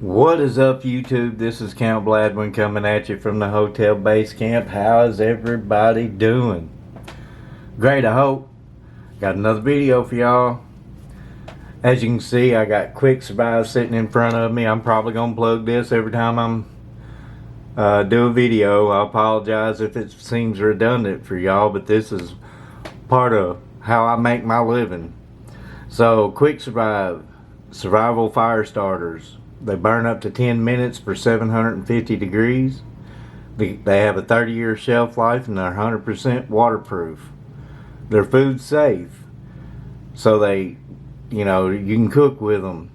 What is up, YouTube? This is Count Bladwin coming at you from the hotel base camp. How is everybody doing? Great, I hope. Got another video for y'all. As you can see, I got Quick Survive sitting in front of me. I'm probably gonna plug this every time I'm do a video. I apologize if it seems redundant for y'all, but this is part of how I make my living. So, Quick Survive, survival fire starters. They burn up to 10 minutes for 750 degrees. They have a 30-year shelf life and they're 100% waterproof. They're food safe. So you can cook with them.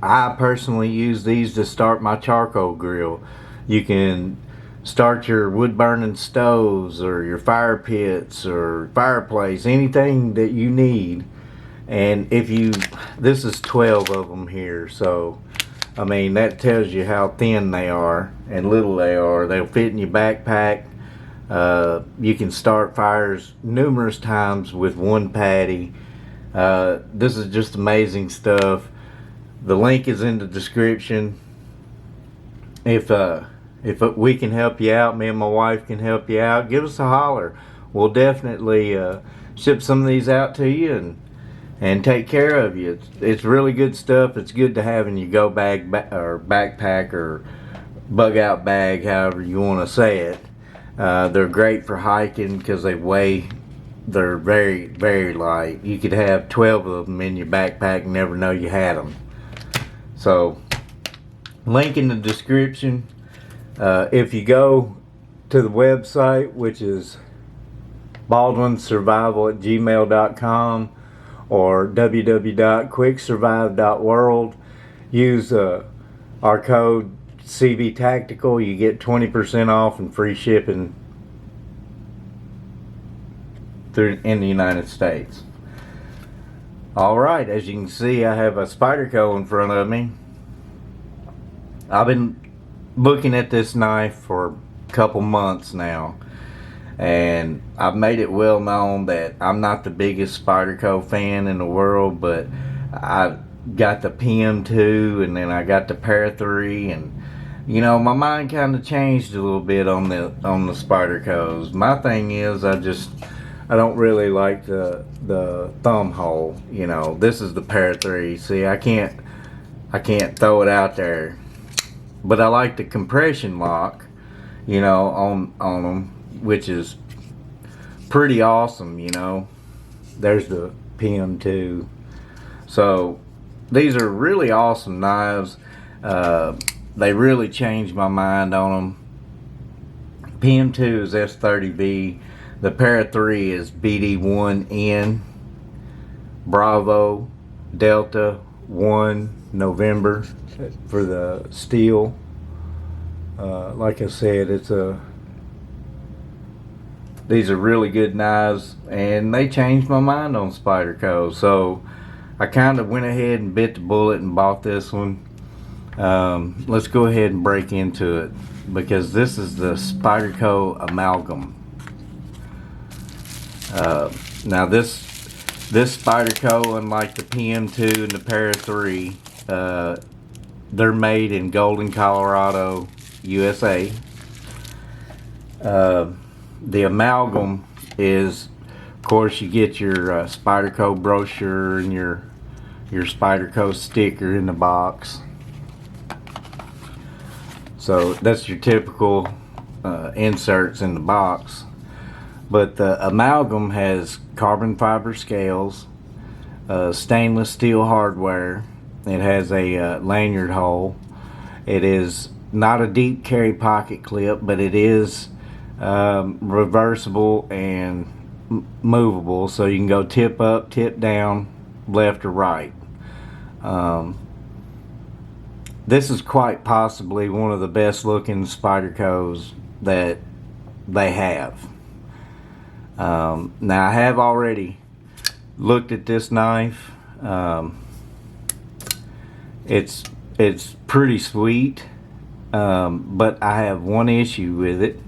I personally use these to start my charcoal grill. You can start your wood burning stoves or your fire pits or fireplace, anything that you need. And this is 12 of them here, so I mean that tells you how thin they are and little they are. They'll fit in your backpack. You can start fires numerous times with one patty. This is just amazing stuff. The link is in the description. If we can help you out, me and my wife can help you out, give us a holler. We'll definitely ship some of these out to you and take care of you. It's really good stuff. It's good to have in your go bag or backpack or bug out bag, however you want to say it. They're great for hiking because they're very, very light. You could have 12 of them in your backpack and never know you had them. So, link in the description. If you go to the website, which is baldwinsurvival@gmail.com or www.quicksurvive.world, use our code CV Tactical. You get 20% off and free shipping in the United States. Alright, as you can see, I have a Spyderco in front of me. I've been looking at this knife for a couple months now, and I've made it well known that I'm not the biggest Spyderco fan in the world, but I got the PM2 and then I got the Para 3, and my mind kind of changed a little bit on the Spydercos. My thing is I don't really like the thumb hole. This is the Para 3. See, I can't throw it out there. But I like the compression lock, on them, which is pretty awesome, There's the PM2. So these are really awesome knives. They really changed my mind on them. PM2 is S30B. The Para 3 is BD1N Bravo Delta 1 November for the steel. Like I said, these are really good knives, and they changed my mind on Spyderco. So I kind of went ahead and bit the bullet and bought this one. Let's go ahead and break into it, because this is the Spyderco Amalgam. Now this Spyderco, unlike the PM2 and the Para 3, they're made in Golden, Colorado, USA. The Amalgam is, of course, you get your Spyderco brochure and your Spyderco sticker in the box. So that's your typical inserts in the box. But the Amalgam has carbon fiber scales, stainless steel hardware. It has a lanyard hole. It is not a deep carry pocket clip, but it is reversible and movable, so you can go tip up, tip down, left or right. This is quite possibly one of the best looking Spydercos that they have. Now I have already looked at this knife. It's pretty sweet, but I have one issue with it.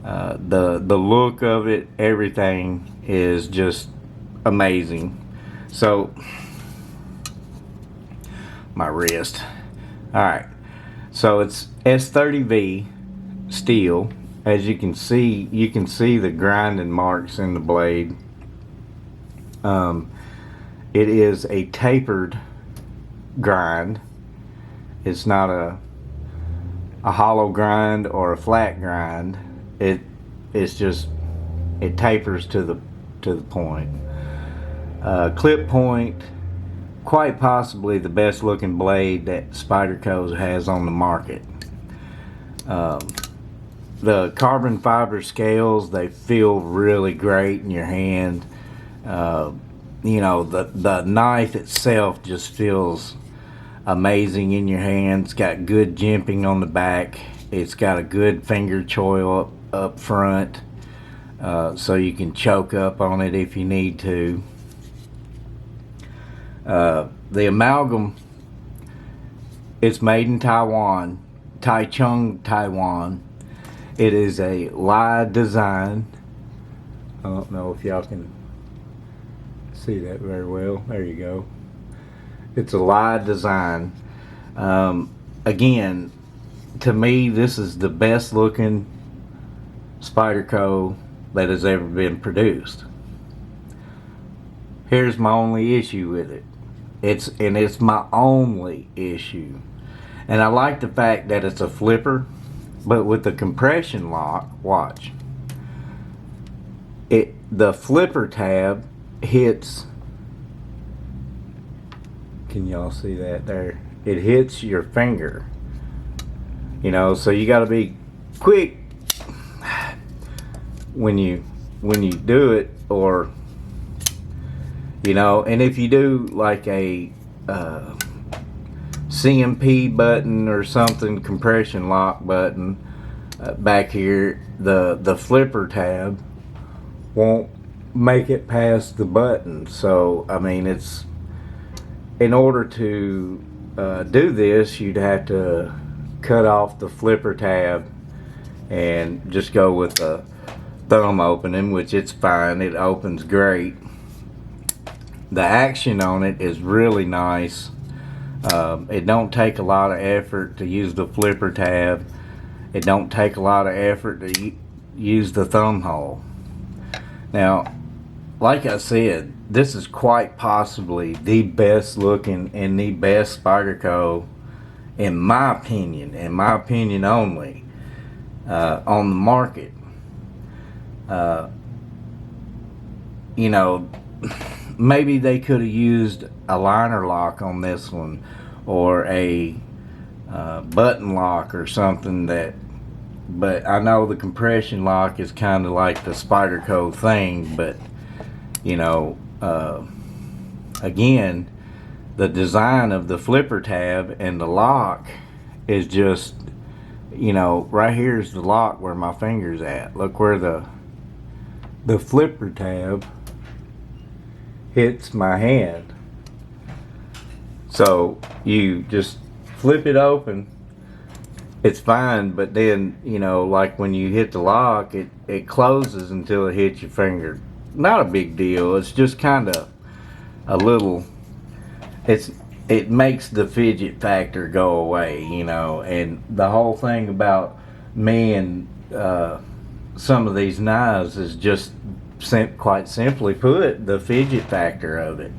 The look of it, everything is just amazing. So my wrist, Alright, so it's S30V steel. As you can see the grinding marks in the blade. It is a tapered grind. It's not a hollow grind or a flat grind. It's just, it tapers to the point. Clip point, quite possibly the best looking blade that Spyderco has on the market. The carbon fiber scales, they feel really great in your hand. You know, the knife itself just feels amazing in your hand. It's got good jimping on the back. It's got a good finger choil up front, so you can choke up on it if you need to. The Amalgam, it's made in Taiwan, Taichung, Taiwan. It is a Lai design. I don't know if y'all can see that very well. There you go. It's a Lai design. Again, to me, this is the best looking Spyderco that has ever been produced. Here's my only issue with it. It's my only issue. And I like the fact that it's a flipper, but with the compression lock, watch. The flipper tab hits, can y'all see that there? It hits your finger. You know, so you gotta be quick when you do it, or you know, and if you do like a CMP button or something, compression lock button back here, the flipper tab won't make it past the button. So I mean, it's, in order to do this, you'd have to cut off the flipper tab and just go with the thumb opening, which it's fine, it opens great. The action on it is really nice. It don't take a lot of effort to use the flipper tab. It don't take a lot of effort to use the thumb hole. Now, like I said, this is quite possibly the best looking and the best Spyderco, in my opinion only, on the market. You know, maybe they could have used a liner lock on this one, or a button lock or something, but I know the compression lock is kind of like the Spyderco thing. But you know, again, the design of the flipper tab and the lock is just, you know, right here is the lock where my finger's at. Look where the flipper tab hits my hand. So you just flip it open, it's fine, but then, you know, like when you hit the lock, it closes until it hits your finger. Not a big deal. It's just kind of a little, it makes the fidget factor go away, you know. And the whole thing about me and some of these knives is just quite simply put, the fidget factor of it.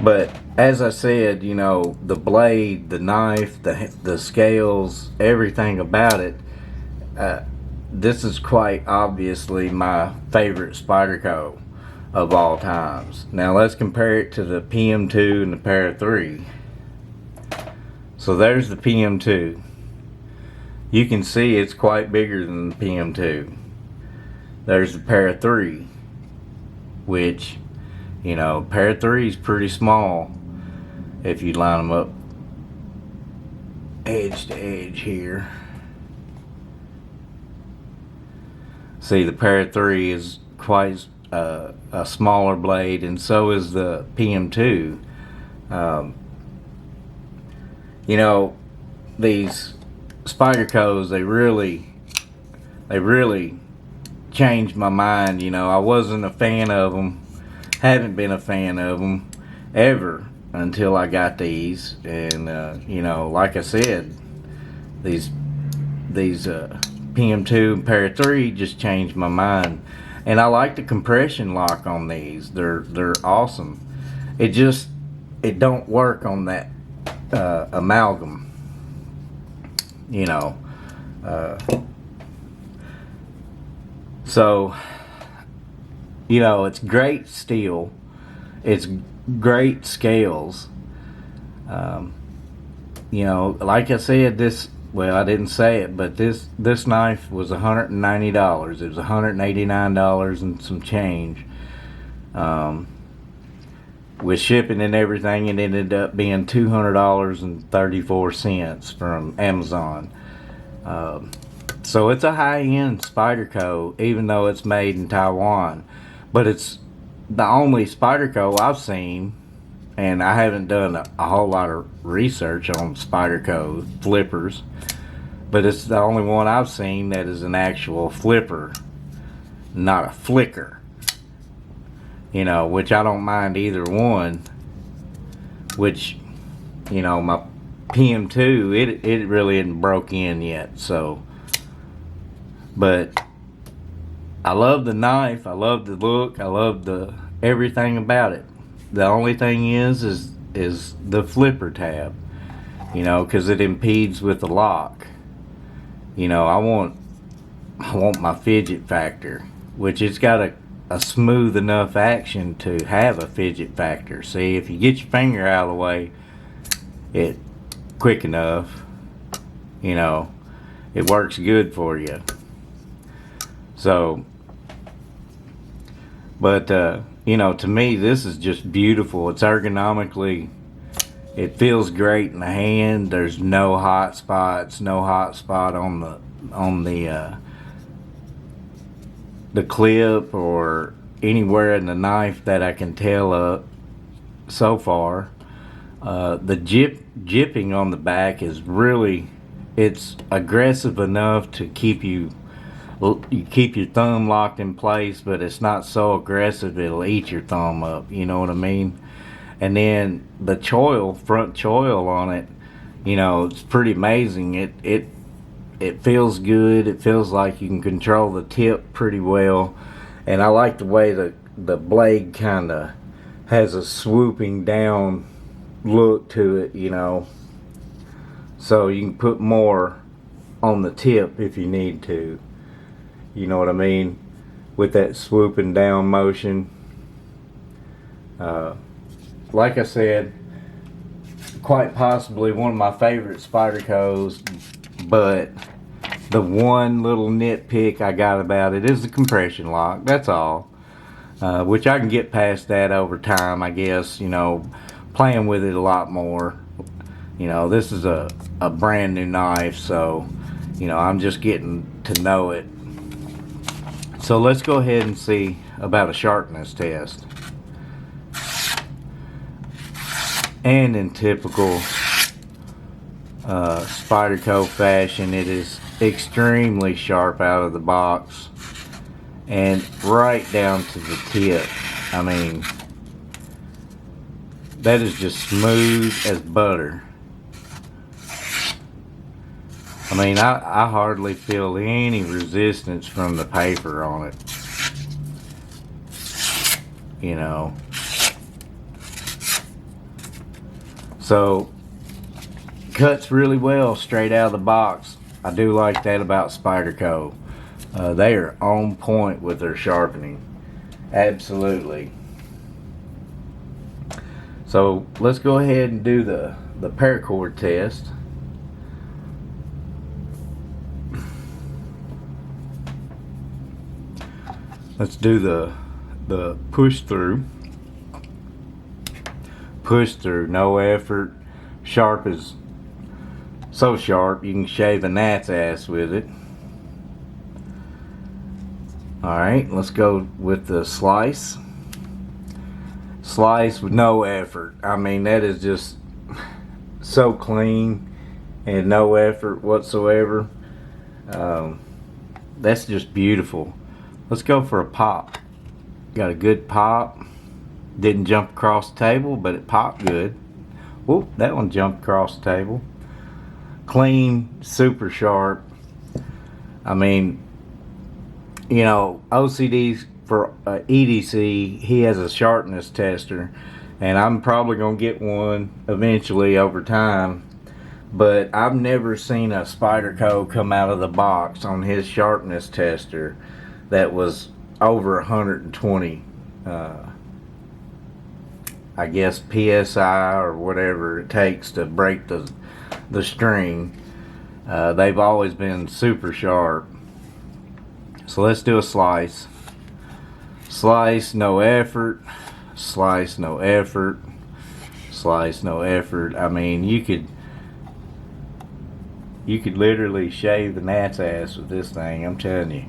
But as I said, you know, the blade, the knife, the scales, everything about it, this is quite obviously my favorite Spyderco of all times. Now let's compare it to the PM2 and the Para 3. So there's the PM2. You can see it's quite bigger than the PM2. There's the Para 3, which, you know, Para 3 is pretty small if you line them up edge to edge here. See, the Para 3 is quite a smaller blade, and so is the PM2. You know, these Spydercos, they really changed my mind. You know, I wasn't a fan of them, haven't been a fan of them ever until I got these, and you know, like I said, these PM2 and Pair 3 just changed my mind. And I like the compression lock on these. They're awesome. It don't work on that Amalgam, you know. So, you know, it's great steel. It's great scales. You know, like I said, well, I didn't say it, but this knife was $190. It was $189 and some change. With shipping and everything, it ended up being $200.34 from Amazon. So it's a high-end Spyderco, even though it's made in Taiwan. But it's the only Spyderco I've seen, and I haven't done a whole lot of research on Spyderco flippers, but it's the only one I've seen that is an actual flipper, not a flicker. You know, which I don't mind either one. Which, you know, my PM2, it really isn't broke in yet, so. But I love the knife, I love the look, I love everything about it. The only thing is the flipper tab, you know, because it impedes with the lock. You know, I want my fidget factor, which it's got a smooth enough action to have a fidget factor. See, if you get your finger out of the way, it quick enough, you know, it works good for you. So, but you know, to me, this is just beautiful. It's ergonomically, it feels great in the hand. There's no hot spots, no hot spot on the clip or anywhere in the knife that I can tell of so far. The jipping on the back is really, it's aggressive enough to keep you keep your thumb locked in place, but it's not so aggressive it'll eat your thumb up, you know what I mean? And then the choil, front choil on it, you know, it's pretty amazing. It feels good. It feels like you can control the tip pretty well, and I like the way the blade kind of has a swooping down look to it, you know, so you can put more on the tip if you need to, you know what I mean, with that swooping down motion. Like I said, quite possibly one of my favorite Spydercos, but the one little nitpick I got about it is the compression lock. That's all. Which I can get past that over time, I guess, you know, playing with it a lot more. You know, this is a brand new knife, so, you know, I'm just getting to know it. So let's go ahead and see about a sharpness test. And in typical Spyderco fashion, it is extremely sharp out of the box and right down to the tip. I mean, that is just smooth as butter. I mean, I hardly feel any resistance from the paper on it, you know. So, cuts really well straight out of the box. I do like that about Spyderco. They are on point with their sharpening. Absolutely. So, let's go ahead and do the paracord test. Let's do the push through. Push through, no effort. Sharp is so sharp you can shave a gnat's ass with it. Alright, let's go with the slice. Slice with no effort. I mean, that is just so clean and no effort whatsoever. That's just beautiful. Let's go for a pop. Got a good pop. Didn't jump across the table, but it popped good. Whoop, that one jumped across the table. Clean, super sharp. I mean, you know, OCD for EDC, he has a sharpness tester, and I'm probably going to get one eventually over time. But I've never seen a Spyderco come out of the box on his sharpness tester that was over 120, I guess, PSI or whatever it takes to break the string. They've always been super sharp. So let's do a slice. Slice, no effort. Slice, no effort. Slice, no effort. I mean, you could literally shave the gnat's ass with this thing, I'm telling you.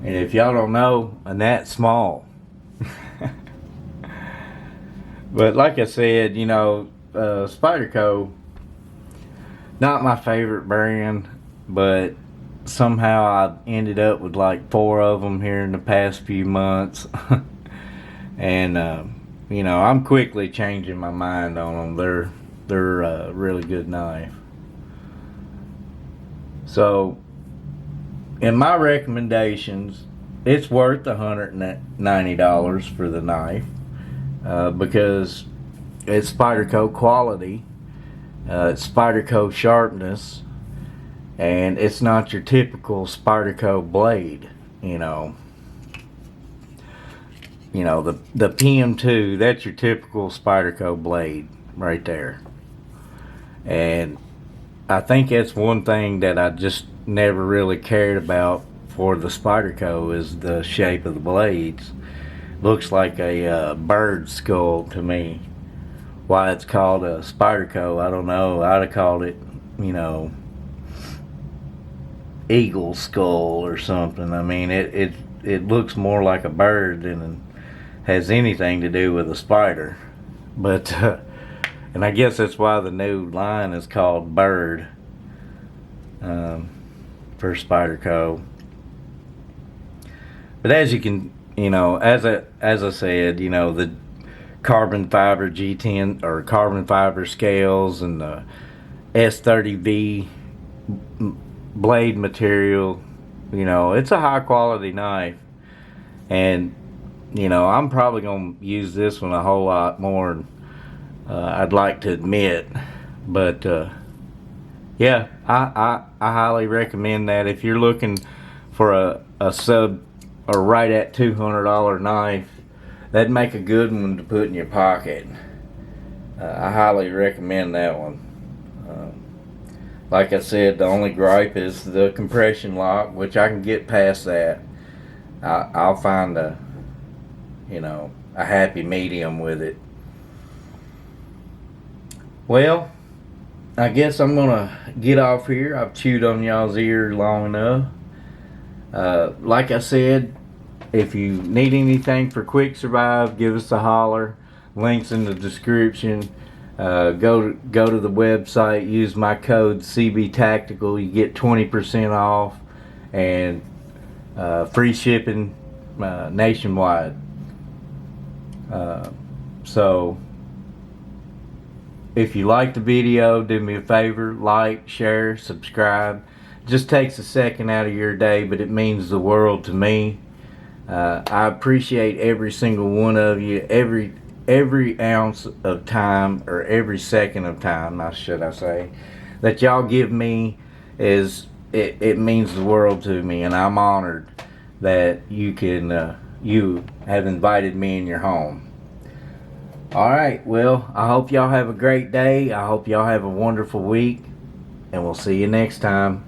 And if y'all don't know, a gnat's small. But like I said, you know, Spyderco, not my favorite brand, but somehow I ended up with like 4 of them here in the past few months. And you know, I'm quickly changing my mind on them. They're a really good knife. So in my recommendations, it's worth $190 for the knife, because it's Spyderco quality, it's Spyderco sharpness, and it's not your typical Spyderco blade. You know, the PM2, that's your typical Spyderco blade right there. And I think that's one thing that I just never really cared about for the Spyderco, is the shape of the blades. Looks like a bird skull to me. Why it's called a Spyderco, I don't know. I'd have called it, you know, eagle skull or something. I mean, it looks more like a bird than it has anything to do with a spider. But and I guess that's why the new line is called Bird, for Spyderco. But as you can, you know, as I said, you know, the carbon fiber G10 or carbon fiber scales and the S30V blade material, you know, it's a high quality knife. And you know, I'm probably gonna use this one a whole lot more than I'd like to admit. But yeah, I highly recommend that if you're looking for a sub or right at $200 knife. That'd make a good one to put in your pocket. I highly recommend that one. Like I said, the only gripe is the compression lock, which I can get past that. I'll find a happy medium with it. Well, I guess I'm gonna get off here. I've chewed on y'all's ear long enough. Like I said, if you need anything for Quick Survive, give us a holler. Links in the description. Go to the website. Use my code CB Tactical. You get 20% off and free shipping nationwide. So if you like the video, do me a favor, like, share, subscribe. Just takes a second out of your day, but it means the world to me. I appreciate every single one of you, every ounce of time, or every second of time, should I say, that y'all give me. It means the world to me, and I'm honored that you have invited me in your home. Alright, well, I hope y'all have a great day. I hope y'all have a wonderful week, and we'll see you next time.